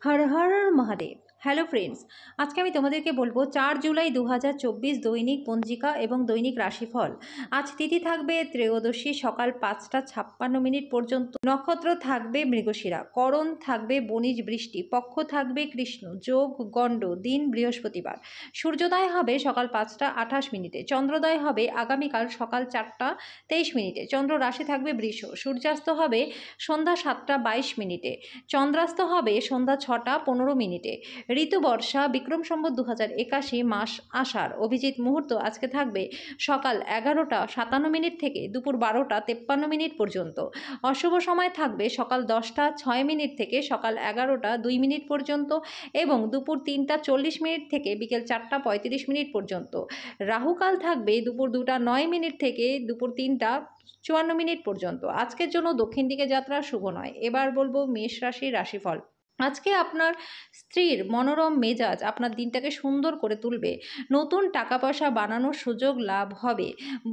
Har Har Mahadev. Hello friends, আজকে আমি তোমাদেরকে বলবো 4 জুলাই 2024 দৈনিক পঞ্জিকা এবং দৈনিক রাশিফল। আজ তিথি থাকবে ত্রয়োদশী সকাল 5টা 56 মিনিট পর্যন্ত, নক্ষত্র থাকবে মৃগশিরা, করণ থাকবে বণিজ বৃষ্টি, পক্ষ থাকবে কৃষ্ণ, যোগ গণ্ড, দিন বৃহস্পতিবার। সূর্যোদয় হবে সকাল 5টা 28 মিনিটে, চন্দ্রোদয় হবে আগামীকাল সকাল 4টা 23 মিনিটে, চন্দ্র রাশি থাকবে বৃষ, সূর্যাস্ত হবে সন্ধ্যা 7টা 22 মিনিটে, চন্দ্রাস্ত হবে সন্ধ্যা 6টা 15 মিনিটে। ঋতু বর্ষা, বিক্রম সম্বত 2081, মাস আষাঢ়। অভিজিৎ মুহূর্ত আজকে থাকবে সকাল 11টা 57 মিনিট থেকে দুপুর 12টা 53 মিনিট পর্যন্ত। অশুভ সময় থাকবে সকাল 10টা 6 মিনিট থেকে সকাল 11টা 2 মিনিট পর্যন্ত এবং দুপুর 3টা 40 মিনিট থেকে বিকেল 4টা 35 মিনিট পর্যন্ত। রাহুকাল থাকবে দুপুর 2টা 9 মিনিট থেকে দুপুর 3টা 54 মিনিট পর্যন্ত। আজকের জন্য দক্ষিণ দিকে যাত্রা শুভ নয়। এবার বলবো মেষ রাশির রাশিফল। আজকে আপনার স্ত্রীর মনোরম মেজাজ আপনার দিনটাকে সুন্দর করে তুলবে। নতুন টাকা পয়সা বানানোর সুযোগ লাভ হবে।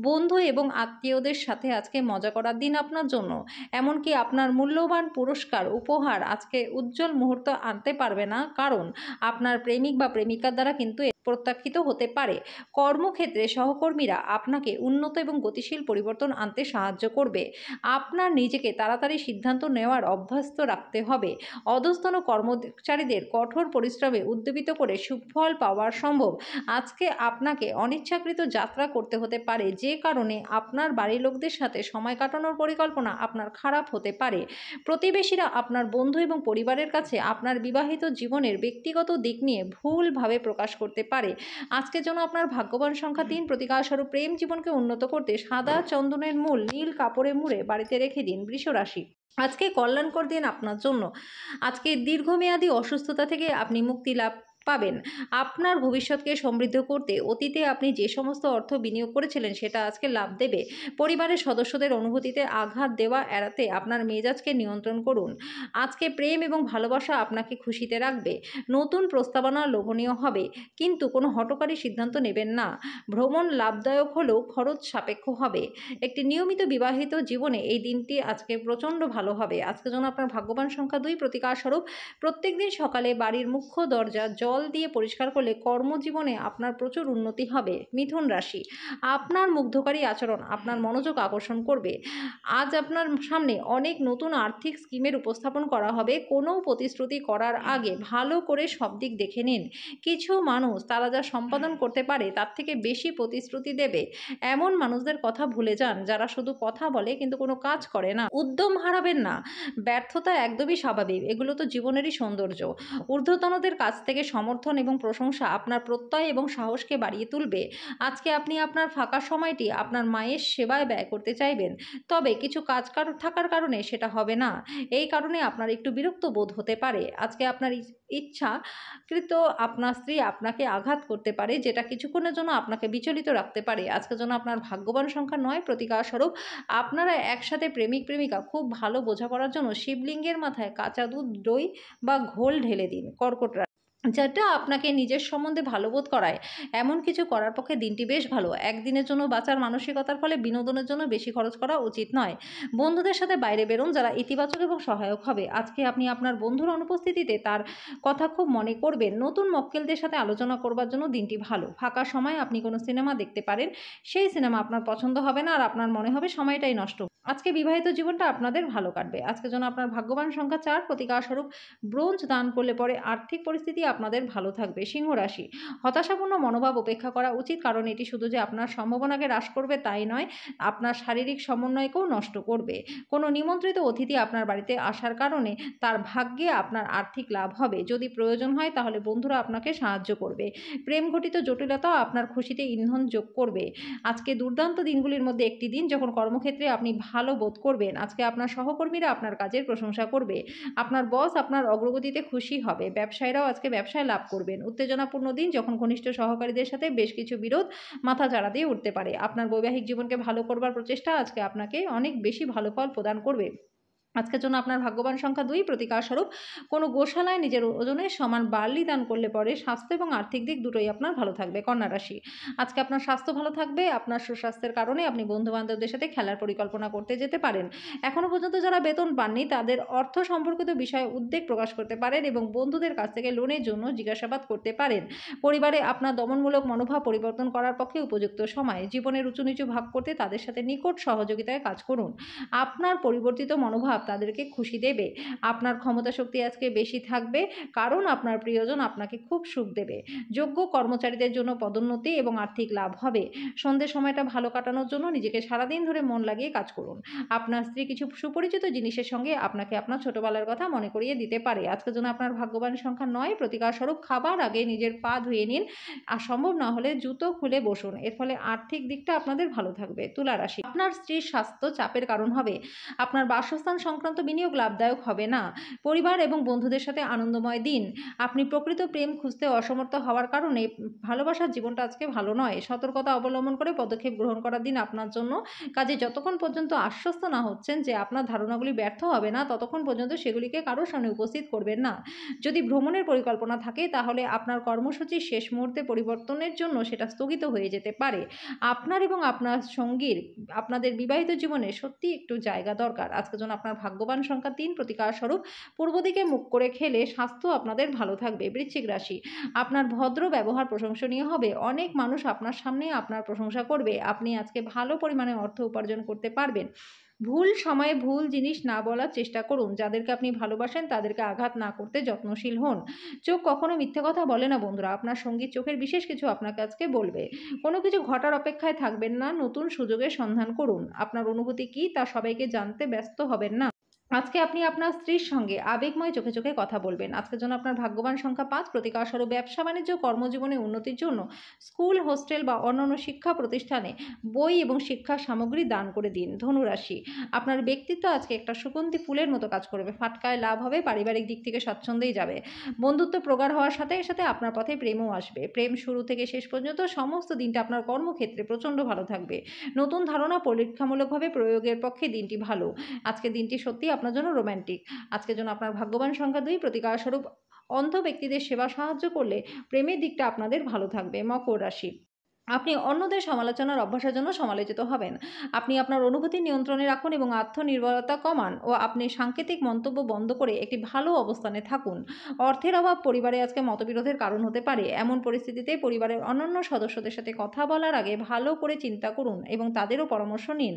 বন্ধু এবং আত্মীয়দের সাথে আজকে মজা করার দিন আপনার জন্য। এমনকি আপনার মূল্যবান পুরস্কার উপহার আজকে উজ্জ্বল মুহূর্ত আনতে পারবে না, কারণ আপনার প্রেমিক বা প্রেমিকার দ্বারা কিন্তু প্রত্যাখ্যিত হতে পারে। কর্মক্ষেত্রে সহকর্মীরা আপনাকে উন্নত এবং গতিশীল পরিবর্তন আনতে সাহায্য করবে। আপনার নিজেকে তাড়াতাড়ি সিদ্ধান্ত নেওয়ার অভ্যস্ত রাখতে হবে। অধস্তন কর্মচারীদের কঠোর পরিশ্রমে উদ্দীপিত করে সুফল পাওয়া সম্ভব। আজকে আপনাকে অনিচ্ছাকৃত যাত্রা করতে হতে পারে, যে কারণে আপনার বাড়ির লোকদের সাথে সময় কাটানোর পরিকল্পনা আপনার খারাপ হতে পারে। প্রতিবেশীরা আপনার বন্ধু এবং পরিবারের কাছে আপনার বিবাহিত জীবনের ব্যক্তিগত দিক নিয়ে ভুলভাবে প্রকাশ করতে পারে। আজকের জন্য আপনার ভাগ্যবান সংখ্যা 3। প্রতিকারস্বরূপ প্রেম জীবনকে উন্নত করতে সাদা চন্দনের মূল নীল কাপড়ে মুড়ে বাড়িতে রেখে দিন। বৃষ রাশি, আজকে কল্যাণকর দিন আপনার জন্য। আজকে দীর্ঘমেয়াদী অসুস্থতা থেকে আপনি মুক্তি লাভ পাবেন। আপনার ভবিষ্যৎকে সমৃদ্ধ করতে অতীতে আপনি যে সমস্ত অর্থ বিনিয়োগ করেছিলেন সেটা আজকে লাভ দেবে। পরিবারের সদস্যদের অনুভূতিতে আঘাত দেওয়া এড়াতে আপনার মেজাজকে নিয়ন্ত্রণ করুন। আজকে প্রেম এবং ভালোবাসা আপনাকে খুশিতে রাখবে। নতুন প্রস্তাবনা লোভনীয় হবে, কিন্তু কোনো হঠকারী সিদ্ধান্ত নেবেন না। ভ্রমণ লাভদায়ক হলেও খরচ সাপেক্ষ হবে। একটি নিয়মিত বিবাহিত জীবনে এই দিনটি আজকে প্রচণ্ড ভালো হবে। আজকে যেন আপনার ভাগ্যবান সংখ্যা 2। প্রতিকারস্বরূপ প্রত্যেকদিন সকালে বাড়ির মুখ্য দরজা জল দিয়ে পরিষ্কার করলে কর্মজীবনে আপনার প্রচুর উন্নতি হবে। মিথুন রাশি, আপনার মুগ্ধকারী আচরণ আপনার মনোযোগ আকর্ষণ করবে। আজ আপনার সামনে অনেক নতুন আর্থিক স্কিমের উপস্থাপন করা হবে। কোনো প্রতিশ্রুতি করার আগে ভালো করে সব দিক দেখে নিন। কিছু মানুষ তারা যা সম্পাদন করতে পারে তার থেকে বেশি প্রতিশ্রুতি দেবে। এমন মানুষদের কথা ভুলে যান যারা শুধু কথা বলে কিন্তু কোনো কাজ করে না। উদ্যম হারাবেন না। ব্যর্থতা একদমই স্বাভাবিক, এগুলো তো জীবনেরই সৌন্দর্য। ঊর্ধ্বতনদের কাছ থেকে সমর্থন এবং প্রশংসা আপনার প্রত্যয় এবং সাহসকে বাড়িয়ে তুলবে। আজকে আপনি আপনার ফাঁকা সময়টি আপনার মায়ের সেবায় ব্যয় করতে চাইবেন, তবে কিছু কাজ থাকার কারণে সেটা হবে না। এই কারণে আপনার একটু বিরক্ত বোধ হতে পারে। আজকে আপনার ইচ্ছাকৃত আপনার স্ত্রী আপনাকে আঘাত করতে পারে, যেটা কিছুক্ষণের জন্য আপনাকে বিচলিত রাখতে পারে। আজকের জন্য আপনার ভাগ্যবান সংখ্যা 9। প্রতিকারস্বরূপ আপনারা একসাথে প্রেমিক প্রেমিকা খুব ভালো বোঝাপড়ার জন্য শিবলিঙ্গের মাথায় কাঁচা দুধ, দই বা ঘোল ঢেলে দিন। কর্কট রাশি, যেটা আপনাকে নিজের সম্বন্ধে ভালো বোধ করায় এমন কিছু করার পক্ষে দিনটি বেশ ভালো। একদিনের জন্য বাঁচার মানসিকতার ফলে বিনোদনের জন্য বেশি খরচ করা উচিত নয়। বন্ধুদের সাথে বাইরে বেরোন, যারা ইতিবাচক এবং সহায়ক হবে। আজকে আপনি আপনার বন্ধুর অনুপস্থিতিতে তার কথা খুব মনে করবেন। নতুন মক্কেলদের সাথে আলোচনা করবার জন্য দিনটি ভালো। ফাঁকা সময় আপনি কোনো সিনেমা দেখতে পারেন। সেই সিনেমা আপনার পছন্দ হবে না আর আপনার মনে হবে সময়টাই নষ্ট। আজকে বিবাহিত জীবনটা আপনাদের ভালো কাটবে। আজকের জন্য আপনার ভাগ্যবান সংখ্যা 4। প্রতিকারস্বরূপ ব্রোঞ্জ দান করলে পরে আর্থিক পরিস্থিতি আপনাদের ভালো থাকবে। সিংহ রাশি, হতাশাপূর্ণ মনোভাব উপেক্ষা করা উচিত, কারণ এটি শুধু যে আপনার সম্ভাবনাকে হ্রাস করবে তাই নয়, আপনার শারীরিক সমন্বয়কেও নষ্ট করবে। কোনো নিমন্ত্রিত অতিথি আপনার বাড়িতে আসার কারণে তার ভাগ্যে আপনার আর্থিক লাভ হবে। যদি প্রয়োজন হয় তাহলে বন্ধুরা আপনাকে সাহায্য করবে। প্রেম ঘটিত জটিলতাও আপনার খুশিতে ইন্ধন যোগ করবে। আজকে দুর্দান্ত দিনগুলির মধ্যে একটি দিন যখন কর্মক্ষেত্রে আপনি ভালো বোধ করবেন। আজকে আপনার সহকর্মীরা আপনার কাজের প্রশংসা করবে। আপনার বস আপনার অগ্রগতিতে খুশি হবে। ব্যবসায়ীরাও আজকে ব্যবসায় লাভ করবেন। উত্তেজনাপূর্ণ দিন যখন ঘনিষ্ঠ সহকারীদের সাথে বেশ কিছু বিরোধ মাথা চাড়া দিয়ে উঠতে পারে। আপনার বৈবাহিক জীবনকে ভালো করবার প্রচেষ্টা আজকে আপনাকে অনেক বেশি ভালো ফল প্রদান করবে। আজকের জন্য আপনার ভাগ্যবান সংখ্যা ২, প্রতিকার স্বরূপ কোনো গোশালায় নিজের ওজনের সমান বার্লি দান করলে পরে স্বাস্থ্য এবং আর্থিক দিক দুটোই আপনার ভালো থাকবে। কন্যা রাশি, আজকে আপনার স্বাস্থ্য ভালো থাকবে। আপনার সুস্বাস্থ্যের কারণে আপনি বন্ধু-বান্ধবদের সাথে খেলার পরিকল্পনা করতে যেতে পারেন। এখনো পর্যন্ত যারা বেতন পাননি তাদের অর্থ সম্পর্কিত বিষয়ে উদ্বেগ প্রকাশ করতে পারেন এবং বন্ধুদের কাছ থেকে লোনের জন্য জিজ্ঞাসাবাদ করতে পারেন। পরিবারে আপনার দমনমূলক মনোভাব পরিবর্তন করার পক্ষে উপযুক্ত সময়। জীবনের উঁচু-নিচু ভাগ করতে তাদের সাথে নিকট সহযোগিতায় কাজ করুন। আপনার পরিবর্তিত মনোভাব তাদেরকে খুশি দেবে। আপনার ক্ষমতা শক্তি আজকে বেশি থাকবে, কারণ আপনার প্রিয়জন আপনাকে খুব সুখ দেবে। যোগ্য কর্মচারীদের জন্য পদোন্নতি এবং আর্থিক লাভ হবে। সন্ধ্যের সময়টা ভালো কাটানোর জন্য নিজেকে সারাদিন ধরে মন লাগিয়ে কাজ করুন। আপনার স্ত্রী কিছু সুপরিচিত জিনিসের সঙ্গে আপনাকে আপনার ছোটবেলার কথা মনে করিয়ে দিতে পারে। আজকের জন্য আপনার ভাগ্যবান সংখ্যা ৯, প্রতিকার স্বরূপ খাবার আগে নিজের পা ধুয়ে নিন। আর সম্ভব না হলে জুতো খুলে বসুন। এর ফলে আর্থিক দিকটা আপনাদের ভালো থাকবে। তুলা রাশি, আপনার স্ত্রীর স্বাস্থ্য চাপের কারণ হবে। আপনার বাসস্থান সংক্রান্ত বিনিয়োগ লাভদায়ক হবে না। পরিবার এবং বন্ধুদের সাথে আনন্দময় দিন। আপনি প্রকৃত প্রেম খুঁজতে অসমর্থ হওয়ার কারণে ভালোবাসার জীবনটা আজকে ভালো নয়। সতর্কতা অবলম্বন করে পদক্ষেপ গ্রহণ করার দিন আপনার জন্য। কাজে যতক্ষণ পর্যন্ত আশ্বস্ত না হচ্ছেন যে আপনার ধারণাগুলি ব্যর্থ হবে না, ততক্ষণ পর্যন্ত সেগুলিকে কারো সামনে উপস্থিত করবেন না। যদি ভ্রমণের পরিকল্পনা থাকে তাহলে আপনার কর্মসূচি শেষ মুহূর্তে পরিবর্তনের জন্য সেটা স্থগিত হয়ে যেতে পারে। আপনার এবং আপনার সঙ্গীর আপনাদের বিবাহিত জীবনে সত্যিই একটু জায়গা দরকার। আজকের জন্য আপনার ভাগ্যবান সংখ্যা ৩, প্রতিকার স্বরূপ পূর্ব দিকে মুখ করে খেলে স্বাস্থ্য আপনাদের ভালো থাকবে। বৃশ্চিক রাশি, আপনার ভদ্র ব্যবহার প্রশংসনীয় হবে। অনেক মানুষ আপনার সামনে আপনার প্রশংসা করবে। আপনি আজকে ভালো পরিমাণে অর্থ উপার্জন করতে পারবেন। ভুল সময়ে ভুল জিনিস না বলার চেষ্টা করুন। যাদেরকে আপনি ভালোবাসেন তাদেরকে আঘাত না করতে যত্নশীল হন। চোখ কখনো মিথ্যে কথা বলে না বন্ধুরা। আপনার সঙ্গীর চোখের বিশেষ কিছু আপনাকে আজকে বলবে। কোনো কিছু ঘটার অপেক্ষায় থাকবেন না, নতুন সুযোগের সন্ধান করুন। আপনার অনুভূতি কী তা সবাইকে জানতে ব্যস্ত হবেন না। আজকে আপনি আপনার স্ত্রীর সঙ্গে আবেগময় চোখে চোখে কথা বলবেন। আজকের জন্য আপনার ভাগ্যবান সংখ্যা ৫, প্রতিকার স্বরূপ ব্যবসা বাণিজ্য কর্মজীবনে উন্নতির জন্য স্কুল, হোস্টেল বা অন্যান্য শিক্ষা প্রতিষ্ঠানে বই এবং শিক্ষা সামগ্রী দান করে দিন। ধনু রাশি, আপনার ব্যক্তিত্ব আজকে একটা সুগন্ধি ফুলের মতো কাজ করবে। ফাটকায় লাভ হবে, পারিবারিক দিক থেকে স্বাচ্ছন্দ্যেই যাবে। বন্ধুত্ব প্রগাঢ় হওয়ার সাথে সাথে আপনার পথে প্রেমও আসবে। প্রেম শুরু থেকে শেষ পর্যন্ত সমস্ত দিনটা আপনার কর্মক্ষেত্রে প্রচণ্ড ভালো থাকবে। নতুন ধারণা পরীক্ষামূলকভাবে প্রয়োগের পক্ষে দিনটি ভালো। আজকের দিনটি সত্যিই আপনার জন্য রোম্যান্টিক। আজকের জন্য আপনার ভাগ্যবান সংখ্যা ২, প্রতিকার স্বরূপ অন্ধ ব্যক্তিদের সেবা সাহায্য করলে প্রেমের দিকটা আপনাদের ভালো থাকবে। মকর রাশি, আপনি অন্যদের সমালোচনার অভ্যাসের জন্য সমালোচিত হবেন। আপনি আপনার অনুভূতি নিয়ন্ত্রণে রাখুন এবং আত্মনির্ভরতা কমান ও আপনি সাংকেতিক মন্তব্য বন্ধ করে একটি ভালো অবস্থানে থাকুন। অর্থের অভাব পরিবারে আজকে মতবিরোধের কারণ হতে পারে। এমন পরিস্থিতিতে পরিবারের অন্যান্য সদস্যদের সাথে কথা বলার আগে ভালো করে চিন্তা করুন এবং তাদেরও পরামর্শ নিন।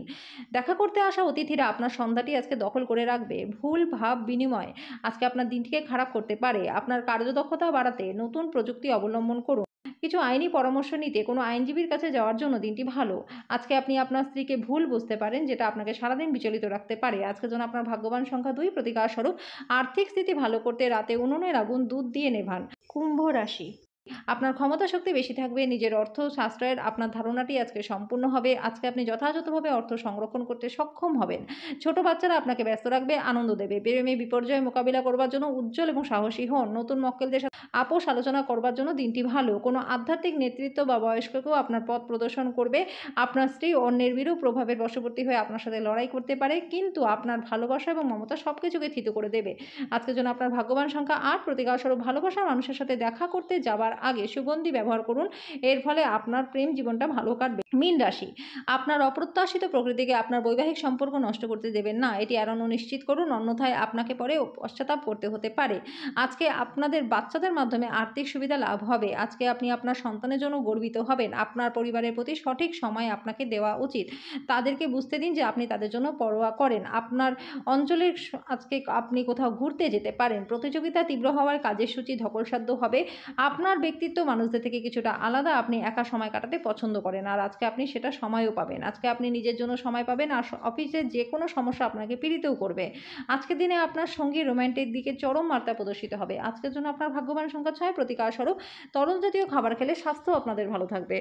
দেখা করতে আসা অতিথিরা আপনার সন্ধ্যাটি আজকে দখল করে রাখবে। ভুল ভাব বিনিময় আজকে আপনার দিনটিকে খারাপ করতে পারে। আপনার কার্যদক্ষতা বাড়াতে নতুন প্রযুক্তি অবলম্বন করুন। কিছু আইনি পরামর্শ নিতে কোনো আইনজীবীর কাছে যাওয়ার জন্য দিনটি ভালো। আজকে আপনি আপনার স্ত্রীকে ভুল বুঝতে পারেন, যেটা আপনাকে সারাদিন বিচলিত রাখতে পারে। আজকের জন্য আপনার ভাগ্যবান সংখ্যা ২, প্রতিকার স্বরূপ আর্থিক স্থিতি ভালো করতে রাতে উনুনের আগুন দুধ দিয়ে নেভান। কুম্ভ রাশি, আপনার ক্ষমতা শক্তি বেশি থাকবে। নিজের অর্থ সাশ্রয়ের আপনার ধারণাটি আজকে সম্পূর্ণ হবে। আজকে আপনি যথাযথভাবে অর্থ সংরক্ষণ করতে সক্ষম হবেন। ছোট বাচ্চারা আপনাকে ব্যস্ত রাখবে, আনন্দ দেবে। প্রেমে বিপর্যয় মোকাবিলা করবার জন্য উজ্জ্বল এবং সাহসী হন। নতুন মক্কেলদের সাথে আপোষ আলোচনা করবার জন্য দিনটি ভালো। কোনো আধ্যাত্মিক নেতৃত্ব বা বয়স্ককেও আপনার পথ প্রদর্শন করবে। আপনার স্ত্রী অন্যের বিরূপ প্রভাবের বশবর্তী হয়ে আপনার সাথে লড়াই করতে পারে, কিন্তু আপনার ভালোবাসা এবং মমতা সব কিছুকে থিতু করে দেবে। আজকের জন্য আপনার ভাগ্যবান সংখ্যা ৮, প্রতিকার স্বরূপ ভালোবাসার মানুষের সাথে দেখা করতে যাবার আগে সুগন্ধি ব্যবহার করুন। এর ফলে আপনার প্রেম জীবনটা ভালো কাটবে। মীন রাশি, আপনার অপ্রত্যাশিত প্রকৃতিকে আপনার বৈবাহিক সম্পর্ক নষ্ট করতে দেবেন না। এটি এড়ানো নিশ্চিত করুন, অন্যথায় আপনাকে পরে পশ্চাতাপ করতে হতে পারে। আজকে আপনাদের বাচ্চাদের মাধ্যমে আর্থিক সুবিধা লাভ হবে। আজকে আপনি আপনার সন্তানের জন্য গর্বিত হবেন। আপনার পরিবারের প্রতি সঠিক সময় আপনাকে দেওয়া উচিত। তাদেরকে বুঝতে দিন যে আপনি তাদের জন্য পরোয়া করেন। আপনার অঞ্চলের আজকে আপনি কোথাও ঘুরতে যেতে পারেন। প্রতিযোগিতা তীব্র হওয়ার কাজের সূচি ধকলসাধ্য হবে। আপনার ব্যক্তিত্ব মানুষদের থেকে কিছুটা আলাদা। আপনি একা সময় কাটাতে পছন্দ করেন, আর আজকে আপনি সেটা সময়ও পাবেন। আজকে আপনি নিজের জন্য সময় পাবেন, আর অফিসের যে কোনো সমস্যা আপনাকে পীড়িতও করবে। আজকের দিনে আপনার সঙ্গী রোম্যান্টিক দিকে চরম মাত্রা প্রদর্শিত হবে। আজকের জন্য আপনার ভাগ্যবান সংখ্যা ৬, প্রতিকার স্বরূপ তরল জাতীয় খাবার খেলে স্বাস্থ্য আপনাদের ভালো থাকবে।